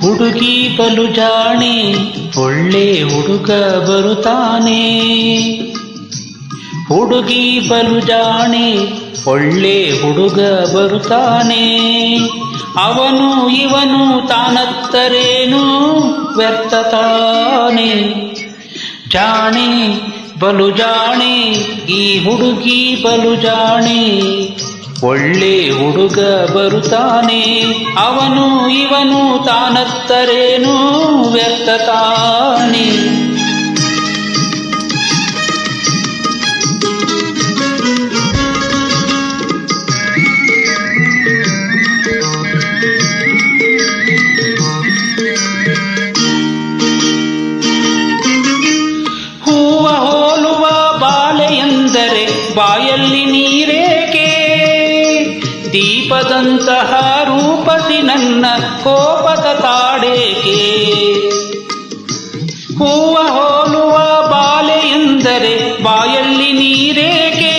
ಹುಡುಗಿ ಬಲು ಜಾಣೆ, ಒಳ್ಳೆ ಹುಡುಗ ಬರುತ್ತಾನೆ. ಹುಡುಗಿ ಬಲು ಜಾಣೆ, ಒಳ್ಳೆ ಹುಡುಗ ಬರುತ್ತಾನೆ. ಅವನು ಇವನು ತಾನತ್ತರೇನು ವ್ಯರ್ಥ ತಾನೆ. ಜಾಣೆ ಬಲು ಜಾಣೆ, ಈ ಹುಡುಗಿ ಬಲು ಜಾಣೆ. ಒಳ್ಳೆ ಹುಡುಗ ಬರುತ್ತಾನೆ, ಅವನು ಇವನು ತಾನತ್ತರೇನು ವ್ಯರ್ಥ ತಾನೆ. ಹೂವ ಹೋಲುವ ಬಾಲೆ ಎಂದರೆ ಬಾಯಲ್ಲಿ ನೀರೇಕೆ. ದೀಪದಂತಹ ರೂಪಸಿ ನನ್ನ ಕೋಪದ ತಾಡೇಕೆ. ಹೂವ ಹೋಲುವ ಬಾಲೆ ಎಂದರೆ ಬಾಯಲ್ಲಿ ನೀರೇಕೆ.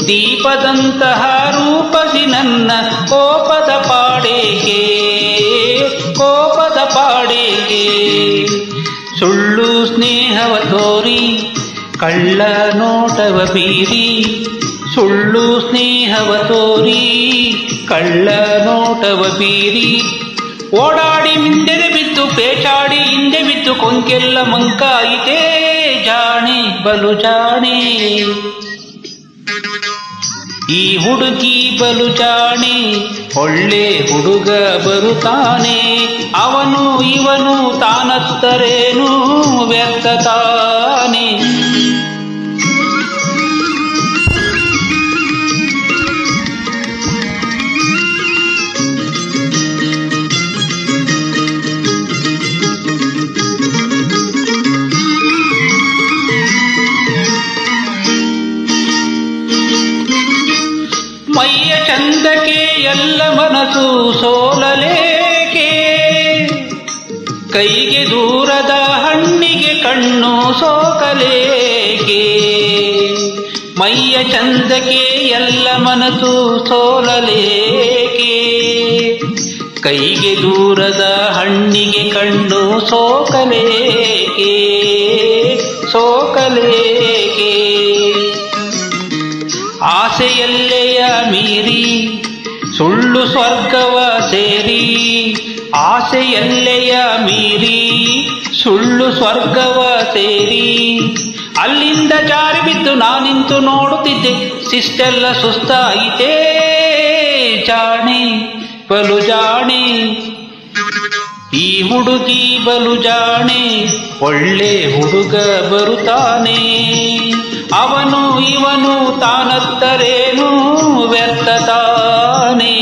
ದೀಪದಂತಹ ರೂಪಸಿ ನನ್ನ ಕೋಪದ ಪಾಡೇಕೆ. ಕೋಪದ ಪಾಡೇಕೆ. ಸುಳ್ಳು ಸ್ನೇಹವ ತೋರಿ ಕಳ್ಳ ನೋಟವ ಬೀರಿ. ಸುಳ್ಳು ಸ್ನೇಹವ ತೋರಿ ಕಳ್ಳ ನೋಟವ ಬೀರಿ. ಓಡಾಡಿ ಮಿಂದೆದೆ ಬಿದ್ದು ಪೇಚಾಡಿ ಹಿಂದೆ ಬಿದ್ದು ಕೊಂಕೆಲ್ಲ ಮಂಕಾಯಿತೇ. ಜಾಣೆ ಬಲು ಜಾಣೆ, ಈ ಹುಡುಗಿ ಬಲು ಜಾಣೆ. ಒಳ್ಳೆ ಹುಡುಗ ಬರುತ್ತಾನೆ, ಅವನು ಇವನು ತಾನತ್ತರೇನು ವ್ಯರ್ಥ ತಾನೆ. ಮೈಯ ಚಂದಕ್ಕೆ ಎಲ್ಲ ಮನಸ್ಸು ಸೋಲಲೇಕೆ. ಕೈಗೆ ದೂರದ ಹಣ್ಣಿಗೆ ಕಣ್ಣು ಸೋಕಲೇಕೆ. ಮೈಯ ಚಂದಕ್ಕೆ ಎಲ್ಲ ಮನಸ್ಸು ಸೋಲಲೇಕೆ. ಕೈಗೆ ದೂರದ ಹಣ್ಣಿಗೆ ಕಣ್ಣು ಸೋಕಲೇಕೆ. ಸೋಕಲೇಕೆ. ಆಸೆಯಲ್ಲೆಯ ಮೀರಿ ಸುಳ್ಳು ಸ್ವರ್ಗವ ಸೇರಿ. ಆಸೆಯಲ್ಲೆಯ ಮೀರಿ ಸುಳ್ಳು ಸ್ವರ್ಗವ ಸೇರಿ. ಅಲ್ಲಿಂದ ಜಾರಿ ಬಿದ್ದು ನಾನಿಂತು ನೋಡುತ್ತಿದ್ದೆ, ಸಿಸ್ಟೆಲ್ಲ ಸುಸ್ತಾಯಿತೇ. ಜಾಣೆ ಬಲು ಜಾಣೆ, ಈ ಹುಡುಗಿ ಬಲು ಜಾಣೆ. ಒಳ್ಳೆ ಹುಡುಗ ಬರುತ್ತಾನೆ, ಅವನು ಇವನು ತಾನತ್ತರೇನು ವ್ಯರ್ಥ ತಾನೆ.